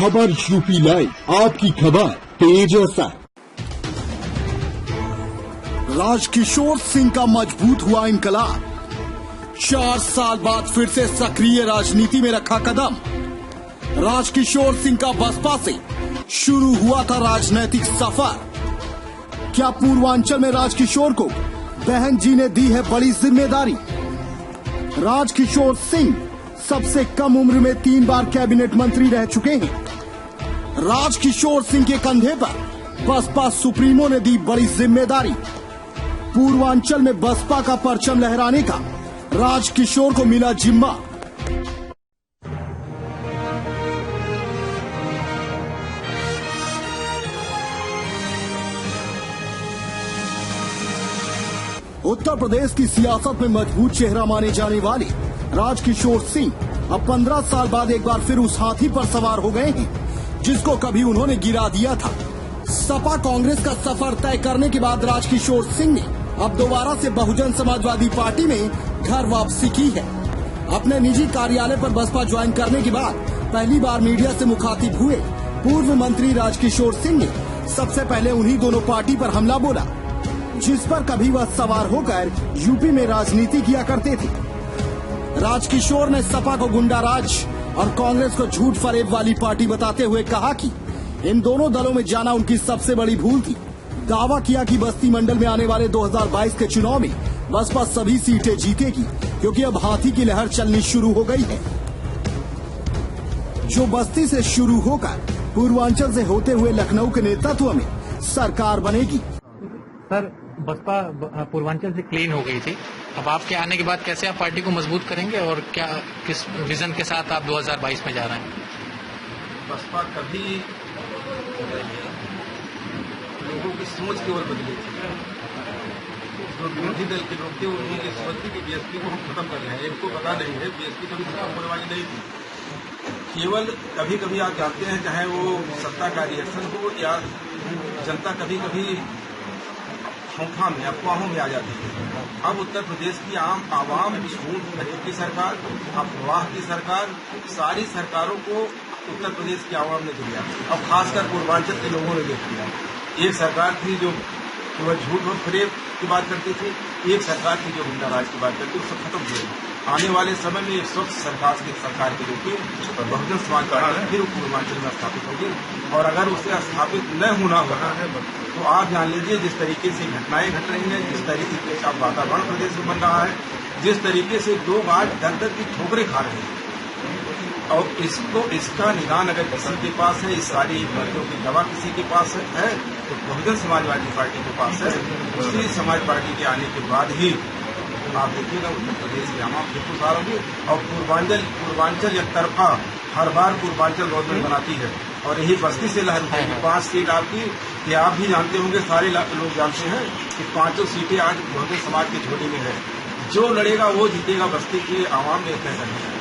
खबर UP live, आपकी खबर तेज और सख्त। राजकिशोर सिंह का मजबूत हुआ इनकलाब, 4 साल बाद फिर से सक्रिय राजनीति में रखा कदम। राजकिशोर सिंह का बसपा से शुरू हुआ था राजनीतिक सफर। क्या पूर्वांचल में राजकिशोर को बहन जी ने दी है बड़ी जिम्मेदारी? राजकिशोर सिंह सबसे कम उम्र में 3 बार कैबिनेट मंत्री रह चुके हैं। राजकिशोर सिंह के कंधे पर बसपा सुप्रीमो ने दी बड़ी जिम्मेदारी। पूर्वांचल में बसपा का परचम लहराने का राजकिशोर को मिला जिम्मा। उत्तर प्रदेश की सियासत में मजबूत चेहरा माने जाने वाले राजकिशोर सिंह अब 15 साल बाद एक बार फिर उस हाथी पर सवार हो गए हैं जिसको कभी उन्होंने गिरा दिया था। सपा कांग्रेस का सफर तय करने के बाद राजकिशोर सिंह ने अब दोबारा से बहुजन समाजवादी पार्टी में घर वापसी की है। अपने निजी कार्यालय पर बसपा ज्वाइन करने के बाद पहली बार मीडिया से मुखातिब हुए पूर्व मंत्री राजकिशोर सिंह ने सबसे पहले उन्हीं दोनों पार्टी पर हमला बोला जिस पर कभी वह सवार होकर यूपी में राजनीति किया करते थे। राजकिशोर ने सपा को गुंडाराज और कांग्रेस को झूठ फरेब वाली पार्टी बताते हुए कहा कि इन दोनों दलों में जाना उनकी सबसे बड़ी भूल थी। दावा किया कि बस्ती मंडल में आने वाले 2022 के चुनाव में बसपा सभी सीटें जीतेगी क्योंकि अब हाथी की लहर चलनी शुरू हो गई है जो बस्ती से शुरू होकर पूर्वांचल से होते हुए लखनऊ के नेतृत्व में सरकार बनेगी। सर, बसपा पूर्वांचल से क्लीन हो गई थी, अब आपके आने के बाद कैसे आप पार्टी को मजबूत करेंगे और क्या किस विजन के साथ आप 2022 में जा रहे हैं? बसपा कभी लोगों की सोच केवल बदली थी। जो विरोधी दल के लोग थे उन्होंने सोच थी कि बीएसपी को हम खत्म कर रहे हैं। इनको पता नहीं है बीएसपी कभी खत्म होने वाली नहीं थी। केवल कभी कभी आप जानते हैं चाहे वो सत्ता का रिएक्शन हो या जनता कभी कभी खौफा में अफवाहों में आ जाती है। अब उत्तर प्रदेश की आम आवाम झूठ फरेब की सरकार, अफवाह की सरकार, सारी सरकारों को उत्तर प्रदेश की आवाम ने दिया। अब खासकर पूर्वांचल के लोगों ने देख लिया। एक सरकार थी जो केवल झूठ और फरेब की बात करती थी, एक सरकार थी जो गुंडाराज की बात करती थी, सब खत्म हो गई। आने वाले समय में एक स्वच्छ सरकार के रूप में और बहुजन समाज पार्टी फिर पूर्वांचल में स्थापित होगी। और अगर उसे स्थापित न होना होना है तो आप जान लीजिए जिस तरीके से घटनाएं घट रही हैं, जिस तरीके का वातावरण प्रदेश में बन रहा है, जिस तरीके से लोग आज दर दर की ठोकरें खा रहे हैं और इसका निदान अगर किसी के पास है, इस सारी बातों की दवा किसी के पास है तो बहुजन समाजवादी पार्टी के पास है। उसी समाज पार्टी के आने के बाद ही आप देखिएगा उत्तर प्रदेश की आवाम फिर खुशहाल होगी। और पूर्वांचल एक तरफा हर बार पूर्वांचल गवर्नमेंट बनाती है और यही बस्ती से लहर उठेगी। 5 सीट आपकी, ये आप भी जानते होंगे, सारे लोग जानते हैं कि 5 सीटें आज बहुजन समाज की झोली में है। जो लड़ेगा वो जीतेगा, बस्ती की आवाम ने तय करनी है।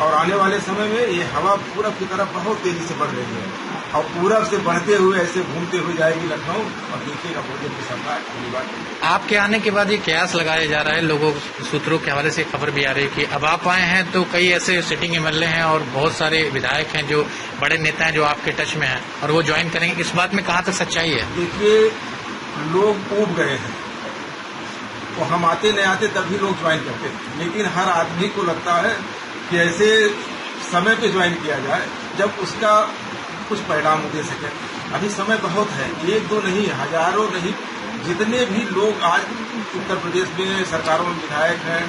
और आने वाले समय में ये हवा पूरब की तरफ बहुत तेजी से बढ़ रही है और पूरब से बढ़ते हुए ऐसे घूमते हुए जाएगी लखनऊ और देखिएगा बहुजन की सरकार। आपके आने के बाद ये कयास लगाया जा रहा है, लोगों सूत्रों के हवाले से खबर भी आ रही है कि अब आप आए हैं तो कई ऐसे सिटिंग एमएलए हैं और बहुत सारे विधायक हैं जो बड़े नेता हैं जो आपके टच में हैं और वो ज्वाइन करेंगे। इस बात में कहाँ तक सच्चाई है? देखिए, लोग ऊब गए हैं, तो हम आते नहीं आते तब भी लोग ज्वाइन करते थे, लेकिन हर आदमी को लगता है कि ऐसे समय पे ज्वाइन किया जाए जब उसका कुछ परिणाम दे सके। अभी समय बहुत है, 1-2 नहीं, हजारों नहीं, जितने भी लोग आज उत्तर प्रदेश में सरकारों में विधायक हैं,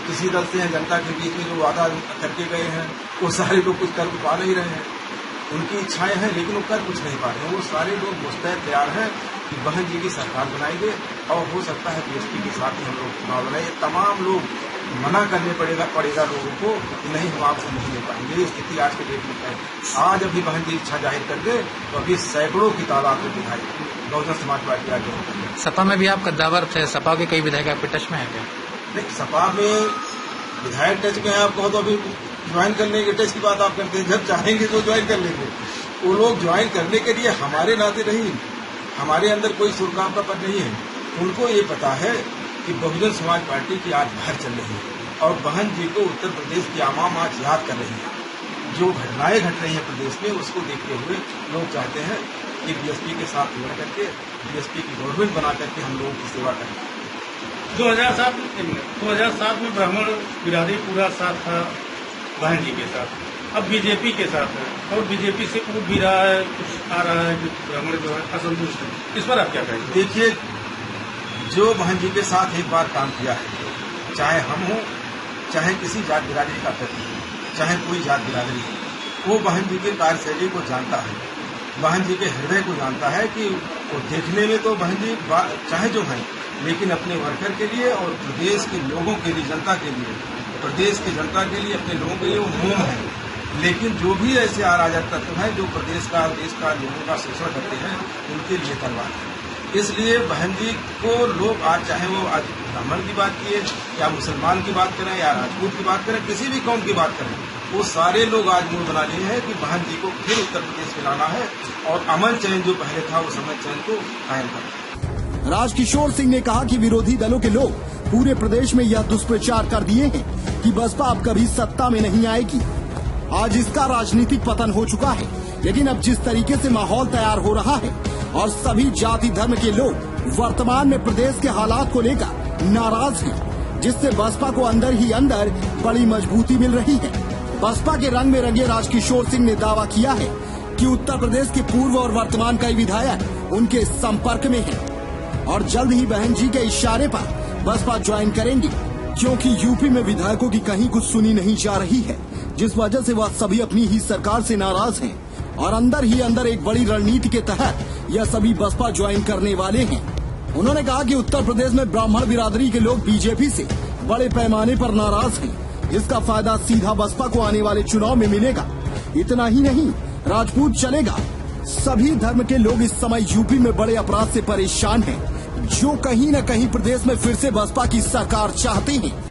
किसी दल से हैं, जनता के बीच में जो वादा करके गए हैं वो सारे लोग कुछ कर पा नहीं रहे हैं। उनकी इच्छाएं हैं लेकिन वो कर कुछ नहीं पा रहे हैं। वो सारे लोग मुस्तैद तैयार हैं कि बहन जी की सरकार बनाएंगे और हो सकता है बीएसपी के साथ ही हम लोग चुनाव बनाएंगे। तमाम लोग मना करने पड़ेगा लोगों को कि नहीं हम आपसे नहीं ले पाएंगे। ये स्थिति आज के डेट में है। आज अभी बहन जी इच्छा जाहिर कर दे तो अभी सैकड़ों की तादाद में विधायक बहुजन समाज पार्टी आगे होकर। सपा में भी आप कद्दावर थे, सपा के कई विधायक आपके टच में है क्या? नहीं, सपा में विधायक टच में है आप कहो तो अभी ज्वाइन करने के टच की बात आप करते हैं। जब चाहेंगे तो ज्वाइन कर लेंगे। वो लोग ज्वाइन करने के लिए हमारे नाते नहीं, हमारे अंदर कोई शुरुआत नहीं है। उनको ये पता है कि बहुजन समाज पार्टी की आज बाहर चल रही है और बहन जी को उत्तर प्रदेश की आवाम आज याद कर रही है। जो घटनाएं घट रही हैं प्रदेश में उसको देखते हुए लोग चाहते हैं कि बीएसपी के साथ मिल करके बीएसपी की गवर्नमेंट बना करके हम लोगों की सेवा करें। 2007 में ब्राह्मण बिरादरी पूरा साथ था बहन जी के साथ, अब बीजेपी के साथ है और बीजेपी से उठ भी रहा है, कुछ आ रहा है कि ब्राह्मण जो है असंतुष्ट है। इस पर आप क्या कहेंगे? देखिए, जो बहन जी के साथ एक बार काम किया है, चाहे हम हों, चाहे किसी जात बिरादरी का व्यक्ति हो, चाहे कोई जात बिरादरी हो, वो बहन जी के कार्यशैली को जानता है, बहन जी के हृदय को जानता है कि वो देखने में तो बहन जी चाहे जो हैं, लेकिन अपने वर्कर के लिए और प्रदेश के लोगों के लिए, जनता के लिए, प्रदेश की जनता के लिए, अपने लोगों के लिए वो मोम है। लेकिन जो भी ऐसे अराजक तत्व हैं जो प्रदेश का, देश का, लोगों का शोषण करते हैं, उनके लिए तलवार है। इसलिए बहन जी को लोग आज, चाहे वो आज ब्राह्मण की बात किए या मुसलमान की बात करें या राजपूत की बात करें, किसी भी कौम की बात करें, वो सारे लोग आज मुंह बना लिए हैं कि बहन जी को फिर उत्तर प्रदेश में लाना है और अमन चैन जो पहले था उस अमन चैन को कायम करना। राजकिशोर सिंह ने कहा कि विरोधी दलों के लोग पूरे प्रदेश में यह दुष्प्रचार कर दिए हैं कि बसपा अब कभी सत्ता में नहीं आएगी। आज इसका राजनीतिक पतन हो चुका है, लेकिन अब जिस तरीके से माहौल तैयार हो रहा है और सभी जाति धर्म के लोग वर्तमान में प्रदेश के हालात को लेकर नाराज हैं, जिससे बसपा को अंदर ही अंदर बड़ी मजबूती मिल रही है। बसपा के रंग में रंगे राजकिशोर सिंह ने दावा किया है कि उत्तर प्रदेश के पूर्व और वर्तमान कई विधायक उनके संपर्क में हैं और जल्द ही बहन जी के इशारे पर बसपा ज्वाइन करेंगी, क्योंकि यूपी में विधायकों की कहीं कुछ सुनी नहीं जा रही है, जिस वजह से वह सभी अपनी ही सरकार से नाराज हैं और अंदर ही अंदर एक बड़ी रणनीति के तहत यह सभी बसपा ज्वाइन करने वाले हैं। उन्होंने कहा कि उत्तर प्रदेश में ब्राह्मण बिरादरी के लोग बीजेपी से बड़े पैमाने पर नाराज हैं, इसका फायदा सीधा बसपा को आने वाले चुनाव में मिलेगा। इतना ही नहीं, राजपूत चलेगा, सभी धर्म के लोग इस समय यूपी में बड़े अपराध से परेशान हैं, जो कहीं न कहीं प्रदेश में फिर से बसपा की सरकार चाहते हैं।